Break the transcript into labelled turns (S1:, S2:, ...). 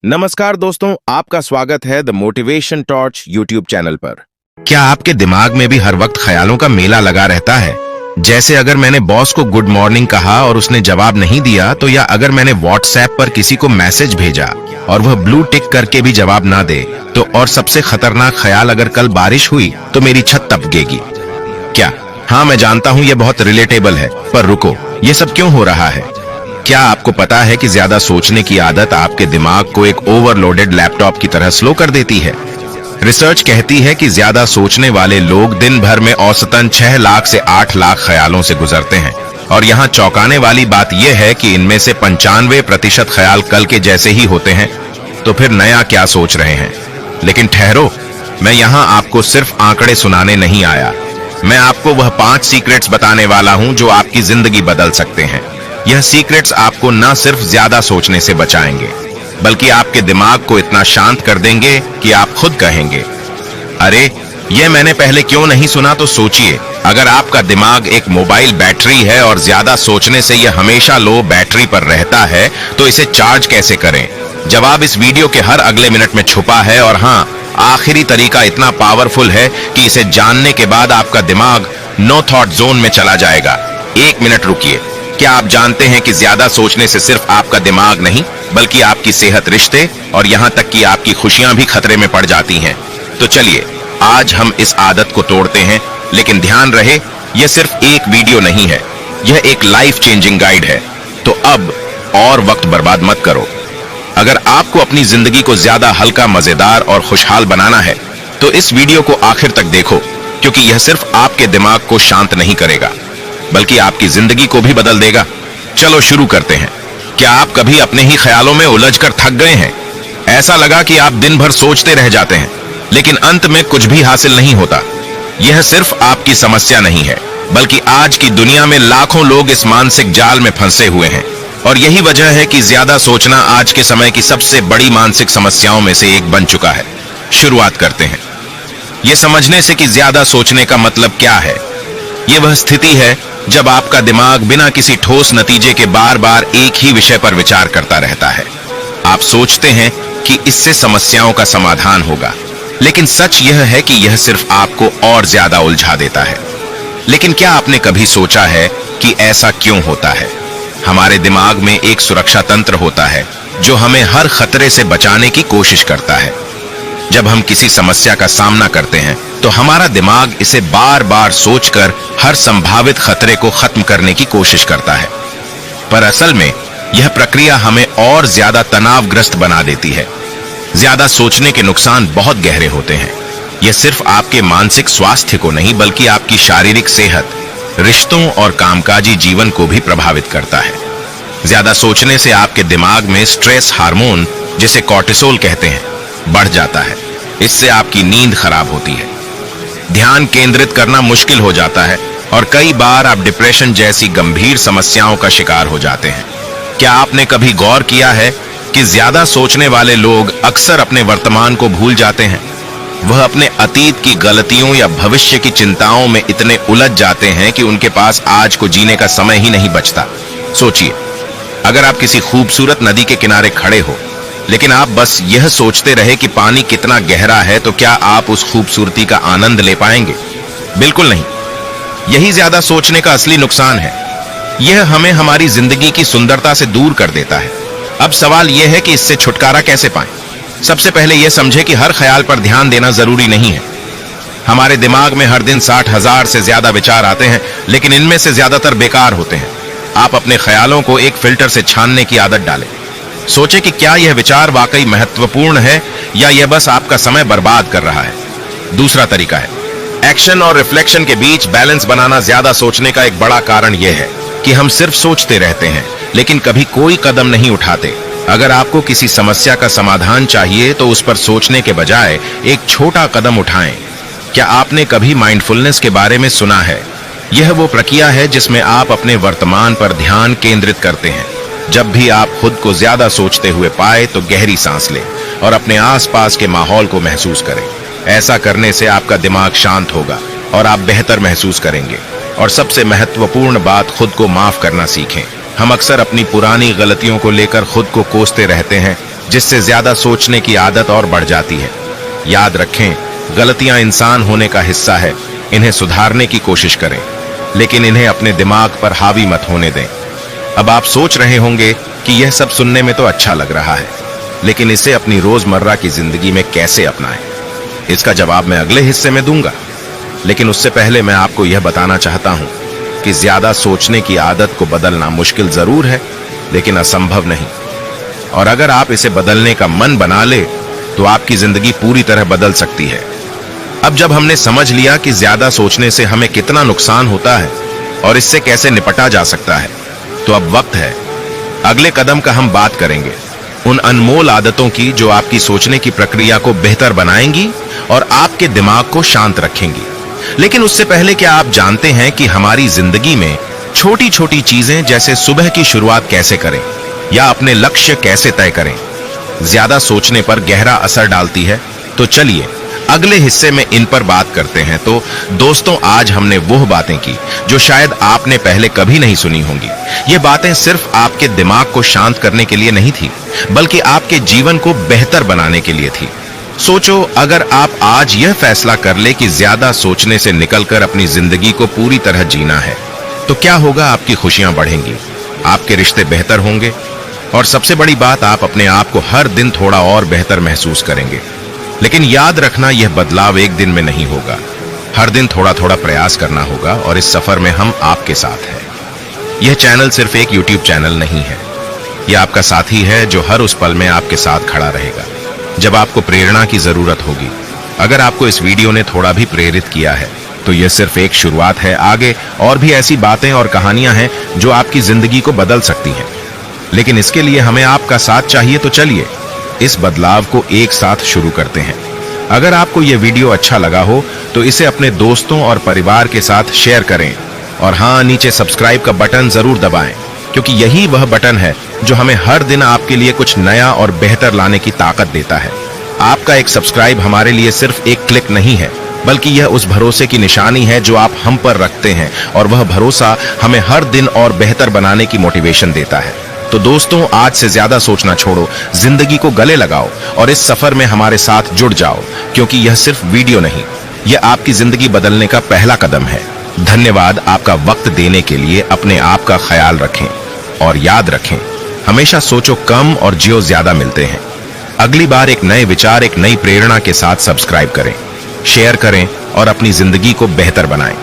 S1: नमस्कार दोस्तों, आपका स्वागत है the motivation torch YouTube channel पर। क्या आपके दिमाग में भी हर वक्त ख्यालों का मेला लगा रहता है? जैसे अगर मैंने बॉस को गुड मॉर्निंग कहा और उसने जवाब नहीं दिया, तो या अगर मैंने व्हाट्सएप पर किसी को मैसेज भेजा और वह ब्लू टिक करके भी जवाब ना दे, तो और सबसे खतरनाक ख्याल, अगर कल बारिश हुई तो मेरी छत टपकेगी। क्या? हाँ, मैं जानता हूँ ये बहुत रिलेटेबल है, पर रुको, ये सब क्यों हो रहा है? क्या आपको पता है कि ज्यादा सोचने की आदत आपके दिमाग को एक ओवरलोडेड लैपटॉप की तरह स्लो कर देती है? रिसर्च कहती है कि ज्यादा सोचने वाले लोग दिन भर में औसतन 6 लाख से 8 लाख ख्यालों से गुजरते हैं। और यहाँ चौंकाने वाली बात यह है कि इनमें से 95% ख्याल कल के जैसे ही होते हैं। तो फिर नया क्या सोच रहे हैं? लेकिन ठहरो, मैं यहाँ आपको सिर्फ आंकड़े सुनाने नहीं आया। मैं आपको वह 5 सीक्रेट्स बताने वाला हूँ जो आपकी जिंदगी बदल सकते हैं। यह सीक्रेट्स आपको न सिर्फ ज्यादा सोचने से बचाएंगे, बल्कि आपके दिमाग को इतना शांत कर देंगे कि आप खुद कहेंगे, अरे ये मैंने पहले क्यों नहीं सुना। तो सोचिए, अगर आपका दिमाग एक मोबाइल बैटरी है और ज्यादा सोचने से यह हमेशा लो बैटरी पर रहता है, तो इसे चार्ज कैसे करें? जवाब इस वीडियो के हर अगले मिनट में छुपा है। और हाँ, आखिरी तरीका इतना पावरफुल है कि इसे जानने के बाद आपका दिमाग नो थॉट जोन में चला जाएगा। 1 मिनट रुकिए। क्या आप जानते हैं कि ज्यादा सोचने से सिर्फ आपका दिमाग नहीं, बल्कि आपकी सेहत, रिश्ते और यहाँ तक कि आपकी खुशियां भी खतरे में पड़ जाती हैं? तो चलिए, आज हम इस आदत को तोड़ते हैं। लेकिन ध्यान रहे, यह सिर्फ एक वीडियो नहीं है, यह एक लाइफ चेंजिंग गाइड है। तो अब और वक्त बर्बाद मत करो। अगर आपको अपनी जिंदगी को ज्यादा हल्का, मजेदार और खुशहाल बनाना है, तो इस वीडियो को आखिर तक देखो, क्योंकि यह सिर्फ आपके दिमाग को शांत नहीं करेगा, बल्कि आपकी जिंदगी को भी बदल देगा। चलो शुरू करते हैं। क्या आप कभी अपने ही ख्यालों में उलझकर थक गए हैं? ऐसा लगा कि आप दिन भर सोचते रह जाते हैं, लेकिन अंत में कुछ भी हासिल नहीं होता। यह सिर्फ आपकी समस्या नहीं है, बल्कि आज की दुनिया में लाखों लोग इस मानसिक जाल में फंसे हुए हैं। और यही वजह है कि ज्यादा सोचना आज के समय की सबसे बड़ी मानसिक समस्याओं में से एक बन चुका है। शुरुआत करते हैं यह समझने से कि ज्यादा सोचने का मतलब क्या है। यह वह स्थिति है जब आपका दिमाग बिना किसी ठोस नतीजे के बार बार एक ही विषय पर विचार करता रहता है। आप सोचते हैं कि इससे समस्याओं का समाधान होगा, लेकिन सच यह है कि यह सिर्फ आपको और ज्यादा उलझा देता है। लेकिन क्या आपने कभी सोचा है कि ऐसा क्यों होता है? हमारे दिमाग में एक सुरक्षा तंत्र होता है जो हमें हर खतरे से बचाने की कोशिश करता है। जब हम किसी समस्या का सामना करते हैं, तो हमारा दिमाग इसे बार बार सोचकर हर संभावित खतरे को खत्म करने की कोशिश करता है। पर असल में यह प्रक्रिया हमें और ज्यादा तनावग्रस्त बना देती है। ज्यादा सोचने के नुकसान बहुत गहरे होते हैं। यह सिर्फ आपके मानसिक स्वास्थ्य को नहीं, बल्कि आपकी शारीरिक सेहत, रिश्तों और कामकाजी जीवन को भी प्रभावित करता है। ज्यादा सोचने से आपके दिमाग में स्ट्रेस हार्मोन, जिसे कॉर्टिसोल कहते हैं, बढ़ जाता है। इससे आपकी नींद खराब होती है, ध्यान केंद्रित करना मुश्किल हो जाता है और कई बार आप डिप्रेशन जैसी गंभीर समस्याओं का शिकार हो जाते हैं। क्या आपने कभी गौर किया है कि ज्यादा सोचने वाले लोग अक्सर अपने वर्तमान को भूल जाते हैं? वह अपने अतीत की गलतियों या भविष्य की चिंताओं में इतने उलझ जाते हैं कि उनके पास आज को जीने का समय ही नहीं बचता। सोचिए, अगर आप किसी खूबसूरत नदी के किनारे खड़े हो, लेकिन आप बस यह सोचते रहे कि पानी कितना गहरा है, तो क्या आप उस खूबसूरती का आनंद ले पाएंगे? बिल्कुल नहीं। यही ज्यादा सोचने का असली नुकसान है। यह हमें हमारी जिंदगी की सुंदरता से दूर कर देता है। अब सवाल यह है कि इससे छुटकारा कैसे पाएं? सबसे पहले यह समझे कि हर ख्याल पर ध्यान देना जरूरी नहीं है। हमारे दिमाग में हर दिन 60,000 से ज्यादा विचार आते हैं, लेकिन इनमें से ज्यादातर बेकार होते हैं। आप अपने ख्यालों को एक फिल्टर से छानने की आदत डालें। सोचे कि क्या यह विचार वाकई महत्वपूर्ण है या यह बस आपका समय बर्बाद कर रहा है। दूसरा तरीका है एक्शन और रिफ्लेक्शन के बीच बैलेंस बनाना। ज्यादा सोचने का एक बड़ा कारण यह है कि हम सिर्फ सोचते रहते हैं, लेकिन कभी कोई कदम नहीं उठाते। अगर आपको किसी समस्या का समाधान चाहिए, तो उस पर सोचने के बजाय एक छोटा कदम उठाएं। क्या आपने कभी माइंडफुलनेस के बारे में सुना है? यह वो प्रक्रिया है जिसमें आप अपने वर्तमान पर ध्यान केंद्रित करते हैं। जब भी आप खुद को ज्यादा सोचते हुए पाए, तो गहरी सांस लें और अपने आसपास के माहौल को महसूस करें। ऐसा करने से आपका दिमाग शांत होगा और आप बेहतर महसूस करेंगे। और सबसे महत्वपूर्ण बात, खुद को माफ करना सीखें। हम अक्सर अपनी पुरानी गलतियों को लेकर खुद को कोसते रहते हैं, जिससे ज्यादा सोचने की आदत और बढ़ जाती है। याद रखें, गलतियां इंसान होने का हिस्सा है, इन्हें सुधारने की कोशिश करें, लेकिन इन्हें अपने दिमाग पर हावी मत होने दें। अब आप सोच रहे होंगे कि यह सब सुनने में तो अच्छा लग रहा है, लेकिन इसे अपनी रोजमर्रा की जिंदगी में कैसे अपनाएं? इसका जवाब मैं अगले हिस्से में दूंगा। लेकिन उससे पहले मैं आपको यह बताना चाहता हूं कि ज्यादा सोचने की आदत को बदलना मुश्किल जरूर है, लेकिन असंभव नहीं। और अगर आप इसे बदलने का मन बना ले तो आपकी जिंदगी पूरी तरह बदल सकती है। अब जब हमने समझ लिया कि ज्यादा सोचने से हमें कितना नुकसान होता है और इससे कैसे निपटा जा सकता है, तो अब वक्त है अगले कदम का हम बात करेंगे। उन अनमोल आदतों की जो आपकी सोचने की प्रक्रिया को बेहतर बनाएंगी और आपके दिमाग को शांत रखेंगी। लेकिन उससे पहले, क्या आप जानते हैं कि हमारी जिंदगी में छोटी छोटी चीजें जैसे सुबह की शुरुआत कैसे करें या अपने लक्ष्य कैसे तय करें, ज्यादा सोचने पर गहरा असर डालती है? तो चलिए अगले हिस्से में इन पर बात करते हैं। तो दोस्तों, आज हमने वो बातें की जो शायद आपने पहले कभी नहीं सुनी होंगी। ये बातें सिर्फ आपके दिमाग को शांत करने के लिए नहीं थी, बल्कि आपके जीवन को बेहतर बनाने के लिए थी। सोचो, अगर आप आज यह फैसला कर ले कि ज्यादा सोचने से निकलकर अपनी जिंदगी को पूरी तरह जीना है, तो क्या होगा? आपकी खुशियां बढ़ेंगी, आपके रिश्ते बेहतर होंगे और सबसे बड़ी बात, आप अपने आप को हर दिन थोड़ा और बेहतर महसूस करेंगे। लेकिन याद रखना, यह बदलाव एक दिन में नहीं होगा। हर दिन थोड़ा थोड़ा प्रयास करना होगा और इस सफर में हम आपके साथ हैं। यह चैनल सिर्फ एक YouTube चैनल नहीं है, यह आपका साथी है जो हर उस पल में आपके साथ खड़ा रहेगा जब आपको प्रेरणा की जरूरत होगी। अगर आपको इस वीडियो ने थोड़ा भी प्रेरित किया है तो यह सिर्फ एक शुरुआत है। आगे और भी ऐसी बातें और कहानियां हैं जो आपकी जिंदगी को बदल सकती हैं, लेकिन इसके लिए हमें आपका साथ चाहिए। तो चलिए इस बदलाव को एक साथ शुरू करते हैं। अगर आपको यह वीडियो अच्छा लगा हो तो इसे अपने दोस्तों और परिवार के साथ शेयर करें और हाँ, नीचे सब्सक्राइब का बटन जरूर दबाएं, क्योंकि यही वह बटन है जो हमें हर दिन आपके लिए कुछ नया और बेहतर लाने की ताकत देता है। आपका एक सब्सक्राइब हमारे लिए सिर्फ एक क्लिक नहीं है, बल्कि यह उस भरोसे की निशानी है जो आप हम पर रखते हैं, और वह भरोसा हमें हर दिन और बेहतर बनाने की मोटिवेशन देता है। तो दोस्तों, आज से ज्यादा सोचना छोड़ो, जिंदगी को गले लगाओ और इस सफर में हमारे साथ जुड़ जाओ, क्योंकि यह सिर्फ वीडियो नहीं, यह आपकी जिंदगी बदलने का पहला कदम है। धन्यवाद आपका वक्त देने के लिए। अपने आप का ख्याल रखें और याद रखें, हमेशा सोचो कम और जियो ज्यादा मिलते हैं। अगली बार एक नए विचार, एक नई प्रेरणा के साथ सब्सक्राइब करें, शेयर करें और अपनी जिंदगी को बेहतर बनाएं।